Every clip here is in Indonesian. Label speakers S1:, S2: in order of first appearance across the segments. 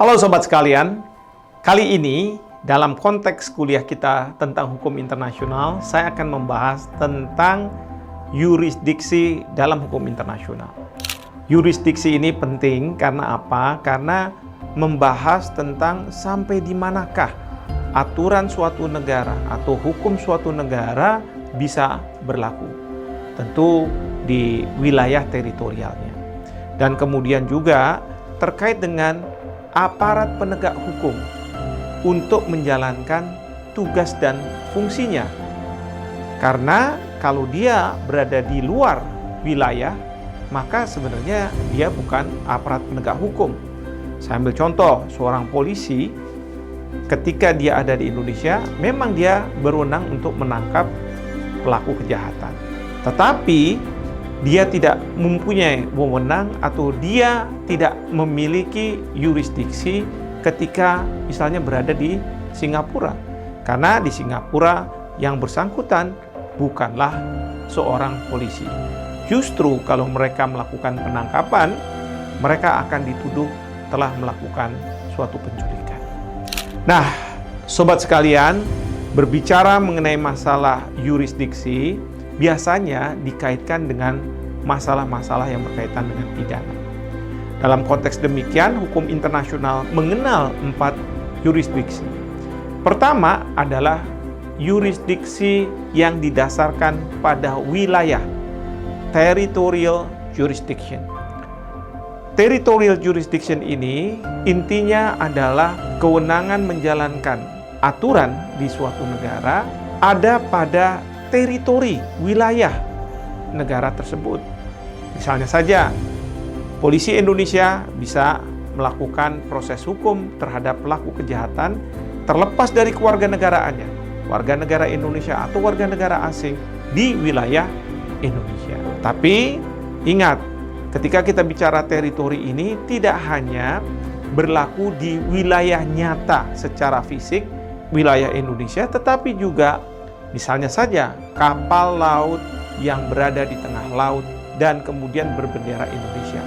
S1: Halo sobat sekalian, kali ini dalam konteks kuliah kita tentang hukum internasional, saya akan membahas tentang yurisdiksi dalam hukum internasional. Yurisdiksi ini penting karena apa? Karena membahas tentang sampai di manakah aturan suatu negara atau hukum suatu negara bisa berlaku. Tentu di wilayah teritorialnya. Dan kemudian juga terkait dengan aparat penegak hukum untuk menjalankan tugas dan fungsinya. Karena kalau dia berada di luar wilayah, maka sebenarnya dia bukan aparat penegak hukum. Saya ambil contoh, seorang polisi ketika dia ada di Indonesia, memang dia berwenang untuk menangkap pelaku kejahatan. Tetapi dia tidak mempunyai wewenang atau dia tidak memiliki yurisdiksi ketika misalnya berada di Singapura. Karena di Singapura yang bersangkutan bukanlah seorang polisi. Justru kalau mereka melakukan penangkapan, mereka akan dituduh telah melakukan suatu penculikan. Nah, sobat sekalian, berbicara mengenai masalah yurisdiksi, biasanya dikaitkan dengan masalah-masalah yang berkaitan dengan pidana. Dalam konteks demikian, hukum internasional mengenal 4 yurisdiksi. Pertama adalah yurisdiksi yang didasarkan pada wilayah, territorial jurisdiction. Territorial jurisdiction ini intinya adalah kewenangan menjalankan aturan di suatu negara ada pada teritori wilayah negara tersebut. Misalnya saja, polisi Indonesia bisa melakukan proses hukum terhadap pelaku kejahatan terlepas dari kewarganegaraannya, warga negara Indonesia atau warga negara asing di wilayah Indonesia. Tapi ingat, ketika kita bicara teritori ini tidak hanya berlaku di wilayah nyata secara fisik wilayah Indonesia, tetapi juga misalnya saja kapal laut yang berada di tengah laut dan kemudian berbendera Indonesia.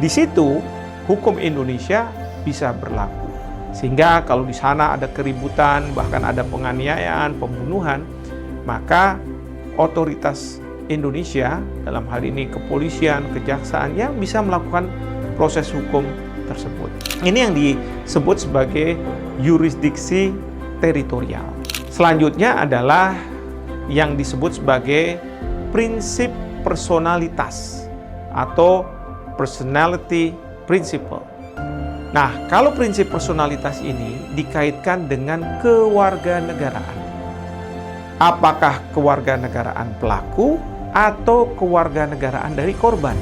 S1: Di situ hukum Indonesia bisa berlaku. Sehingga kalau di sana ada keributan, bahkan ada penganiayaan, pembunuhan, maka otoritas Indonesia, dalam hal ini kepolisian, kejaksaan, yang bisa melakukan proses hukum tersebut. Ini yang disebut sebagai yurisdiksi teritorial. Selanjutnya adalah yang disebut sebagai prinsip personalitas atau personality principle. Nah, kalau prinsip personalitas ini dikaitkan dengan kewarganegaraan. Apakah kewarganegaraan pelaku atau kewarganegaraan dari korban?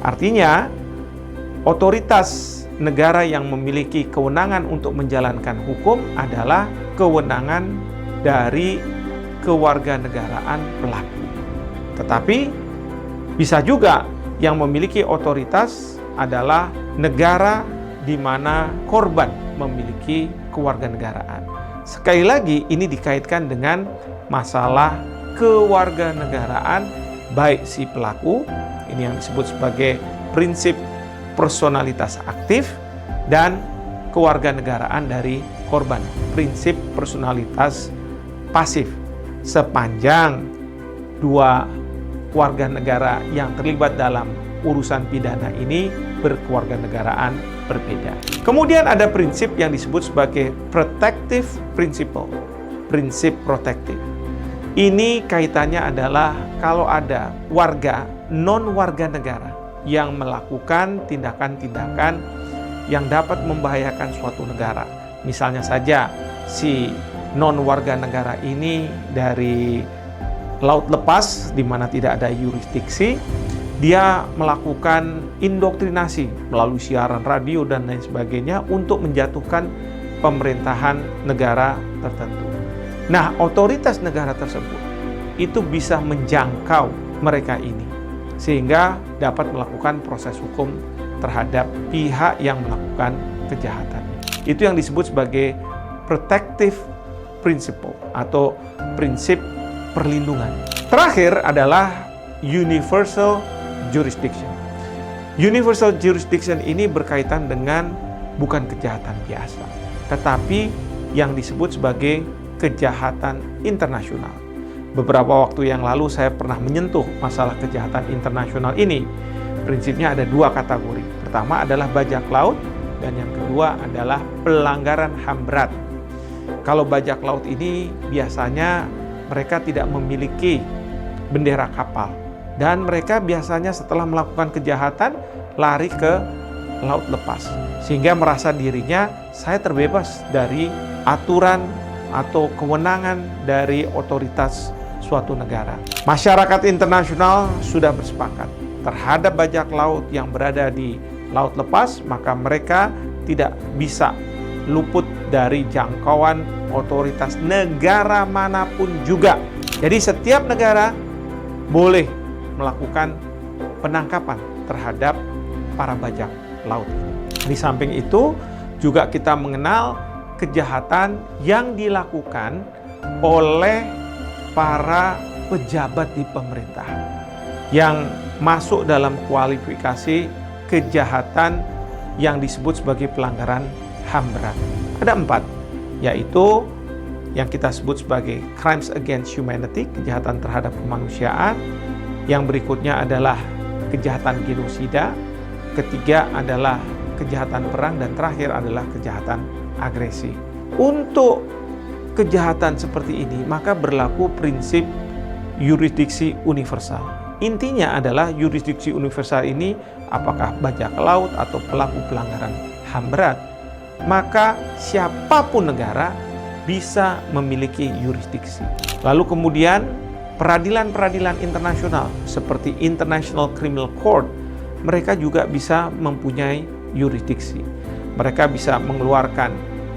S1: Artinya, otoritas negara yang memiliki kewenangan untuk menjalankan hukum adalah kewenangan dari kewarganegaraan pelaku. Tetapi bisa juga yang memiliki otoritas adalah negara di mana korban memiliki kewarganegaraan. Sekali lagi, ini dikaitkan dengan masalah kewarganegaraan baik si pelaku, ini yang disebut sebagai prinsip personalitas aktif, dan kewarganegaraan dari korban, prinsip personalitas pasif. Sepanjang dua warga negara yang terlibat dalam urusan pidana ini berkewarganegaraan berbeda. Kemudian ada prinsip yang disebut sebagai protective principle, prinsip protektif. Ini kaitannya adalah kalau ada warga non-warga negara yang melakukan tindakan-tindakan yang dapat membahayakan suatu negara. Misalnya saja si non-warga negara ini dari laut lepas di mana tidak ada yurisdiksi, dia melakukan indoktrinasi melalui siaran radio dan lain sebagainya untuk menjatuhkan pemerintahan negara tertentu. Nah, otoritas negara tersebut itu bisa menjangkau mereka ini sehingga dapat melakukan proses hukum terhadap pihak yang melakukan kejahatan. Itu yang disebut sebagai protective principle atau prinsip perlindungan. Terakhir adalah universal jurisdiction. Universal jurisdiction ini berkaitan dengan bukan kejahatan biasa, tetapi yang disebut sebagai kejahatan internasional. Beberapa waktu yang lalu saya pernah menyentuh masalah kejahatan internasional ini. Prinsipnya ada dua kategori. Pertama adalah bajak laut, dan yang kedua adalah pelanggaran HAM berat. Kalau bajak laut ini biasanya mereka tidak memiliki bendera kapal, dan mereka biasanya setelah melakukan kejahatan lari ke laut lepas, sehingga merasa dirinya saya terbebas dari aturan atau kewenangan dari otoritas suatu negara. Masyarakat internasional sudah bersepakat terhadap bajak laut yang berada di laut lepas, maka mereka tidak bisa luput dari jangkauan otoritas negara manapun juga. Jadi setiap negara boleh melakukan penangkapan terhadap para bajak laut. Di samping itu juga kita mengenal kejahatan yang dilakukan oleh para pejabat di pemerintah yang masuk dalam kualifikasi kejahatan yang disebut sebagai pelanggaran HAM berat. Ada 4, yaitu yang kita sebut sebagai crimes against humanity, kejahatan terhadap kemanusiaan. Yang berikutnya adalah kejahatan genosida, ketiga adalah kejahatan perang, dan terakhir adalah kejahatan agresi. Untuk kejahatan seperti ini, maka berlaku prinsip yurisdiksi universal. Intinya adalah yurisdiksi universal ini, apakah bajak laut atau pelaku pelanggaran HAM berat, maka siapapun negara bisa memiliki yurisdiksi. Lalu kemudian peradilan-peradilan internasional seperti International Criminal Court, mereka juga bisa mempunyai yurisdiksi. Mereka bisa mengeluarkan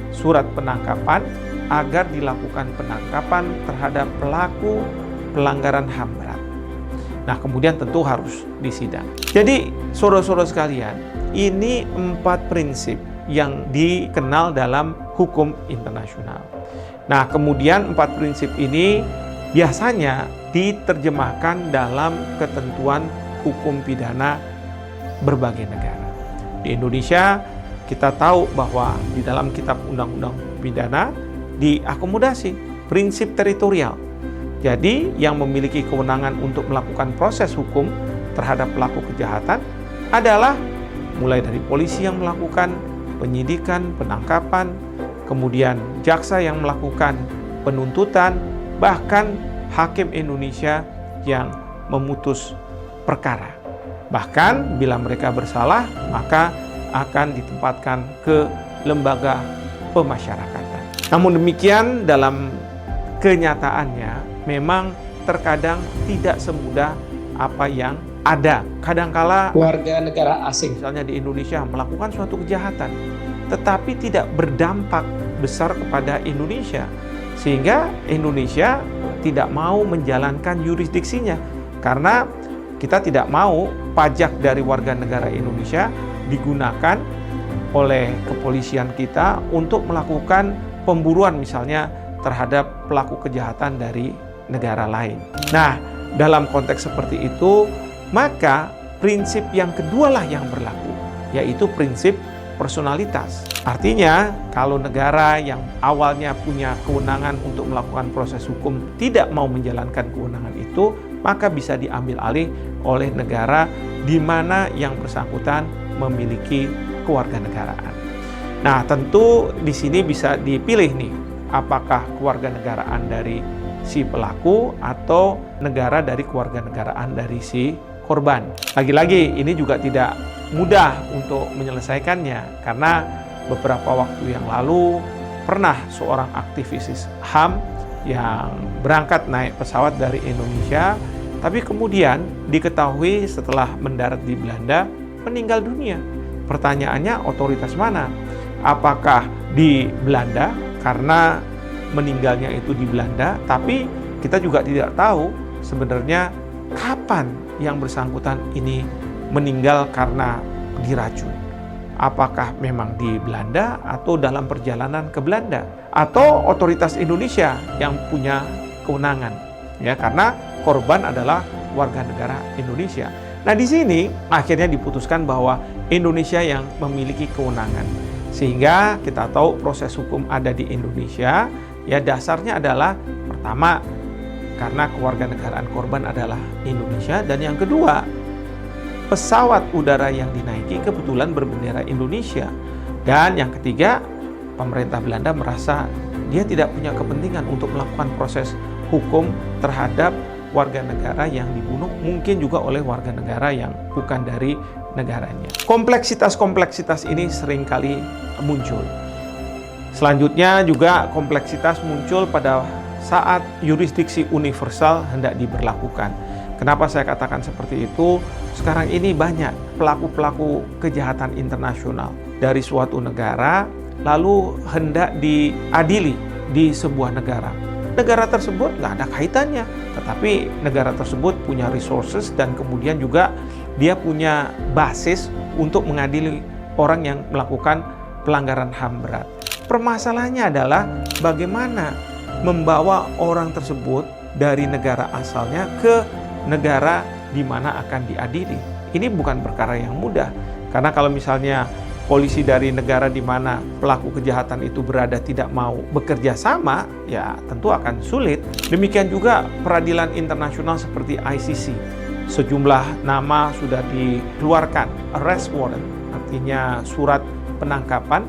S1: surat penangkapan agar dilakukan penangkapan terhadap pelaku pelanggaran HAM berat. Nah, kemudian tentu harus disidang. Jadi, saudara-saudara sekalian, ini 4 prinsip yang dikenal dalam hukum internasional. Nah, kemudian 4 prinsip ini biasanya diterjemahkan dalam ketentuan hukum pidana berbagai negara. Di Indonesia, kita tahu bahwa di dalam kitab undang-undang pidana diakomodasi prinsip teritorial. Jadi, yang memiliki kewenangan untuk melakukan proses hukum terhadap pelaku kejahatan adalah mulai dari polisi yang melakukan penyidikan, penangkapan, kemudian jaksa yang melakukan penuntutan, bahkan hakim Indonesia yang memutus perkara. Bahkan bila mereka bersalah, maka akan ditempatkan ke lembaga pemasyarakatan. Namun demikian, dalam kenyataannya memang terkadang tidak semudah apa yang ada. Kadangkala
S2: warga negara asing,
S1: misalnya di Indonesia, melakukan suatu kejahatan, tetapi tidak berdampak besar kepada Indonesia, sehingga Indonesia tidak mau menjalankan yurisdiksinya, karena kita tidak mau pajak dari warga negara Indonesia digunakan oleh kepolisian kita untuk melakukan pemburuan misalnya terhadap pelaku kejahatan dari negara lain. Nah, dalam konteks seperti itu, maka prinsip yang kedua lah yang berlaku, yaitu prinsip personalitas. Artinya, kalau negara yang awalnya punya kewenangan untuk melakukan proses hukum tidak mau menjalankan kewenangan itu, maka bisa diambil alih oleh negara di mana yang bersangkutan memiliki kewarganegaraan. Nah, tentu di sini bisa dipilih nih, apakah kewarganegaraan dari si pelaku atau negara dari kewarganegaraan dari si korban. Lagi-lagi ini juga tidak mudah untuk menyelesaikannya, karena beberapa waktu yang lalu pernah seorang aktivis HAM yang berangkat naik pesawat dari Indonesia, tapi kemudian diketahui setelah mendarat di Belanda meninggal dunia. Pertanyaannya, otoritas mana? Apakah di Belanda karena meninggalnya itu di Belanda, tapi kita juga tidak tahu sebenarnya kapan yang bersangkutan ini meninggal karena diracun. Apakah memang di Belanda atau dalam perjalanan ke Belanda, atau otoritas Indonesia yang punya kewenangan, ya, karena korban adalah warga negara Indonesia. Nah, di sini akhirnya diputuskan bahwa Indonesia yang memiliki kewenangan, Sehingga kita tahu proses hukum ada di Indonesia, ya dasarnya adalah pertama, karena kewarganegaraan korban adalah Indonesia, dan yang kedua, pesawat udara yang dinaiki kebetulan berbendera Indonesia. Dan yang ketiga, pemerintah Belanda merasa dia tidak punya kepentingan untuk melakukan proses hukum terhadap warga negara yang dibunuh, mungkin juga oleh warga negara yang bukan dari negaranya. Kompleksitas-kompleksitas ini seringkali muncul. Selanjutnya juga kompleksitas muncul pada saat yurisdiksi universal hendak diberlakukan. Kenapa saya katakan seperti itu? Sekarang ini banyak pelaku-pelaku kejahatan internasional dari suatu negara lalu hendak diadili di sebuah negara. Negara tersebut nggak ada kaitannya, tetapi negara tersebut punya resources dan kemudian juga dia punya basis untuk mengadili orang yang melakukan pelanggaran HAM berat. Permasalahannya adalah bagaimana membawa orang tersebut dari negara asalnya ke negara di mana akan diadili. Ini bukan perkara yang mudah, karena kalau misalnya polisi dari negara di mana pelaku kejahatan itu berada tidak mau bekerja sama, ya tentu akan sulit. Demikian juga peradilan internasional seperti ICC. Sejumlah nama sudah dikeluarkan, arrest warrant, artinya surat penangkapan,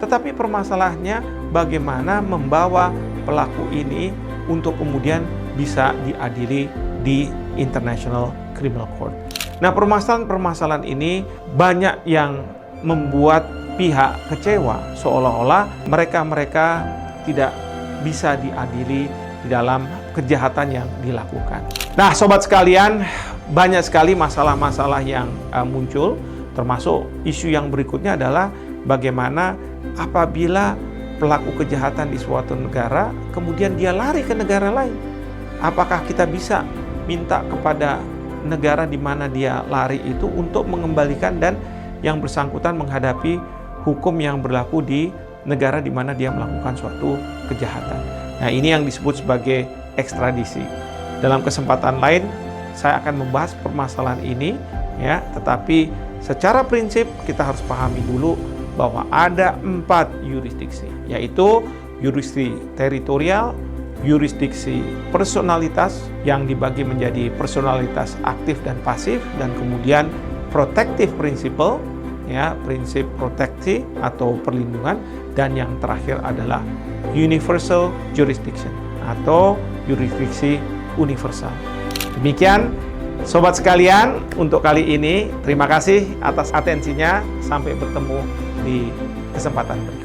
S1: tetapi permasalahannya bagaimana membawa pelaku ini untuk kemudian bisa diadili di International Criminal Court. Nah, permasalahan-permasalahan ini banyak yang membuat pihak kecewa, seolah-olah mereka tidak bisa diadili di dalam kejahatan yang dilakukan. Nah, sobat sekalian, banyak sekali masalah-masalah yang muncul, termasuk isu yang berikutnya adalah bagaimana apabila pelaku kejahatan di suatu negara kemudian dia lari ke negara lain. Apakah kita bisa minta kepada negara di mana dia lari itu untuk mengembalikan dan yang bersangkutan menghadapi hukum yang berlaku di negara di mana dia melakukan suatu kejahatan. Nah, ini yang disebut sebagai ekstradisi. Dalam kesempatan lain saya akan membahas permasalahan ini, ya, tetapi secara prinsip kita harus pahami dulu bahwa ada 4 yurisdiksi, yaitu yurisdiksi teritorial, yurisdiksi personalitas yang dibagi menjadi personalitas aktif dan pasif, dan kemudian protective principle, ya, prinsip proteksi atau perlindungan, dan yang terakhir adalah universal jurisdiction atau yurisdiksi universal. Demikian sobat sekalian untuk kali ini. Terima kasih atas atensinya. Sampai bertemu di kesempatan berikutnya.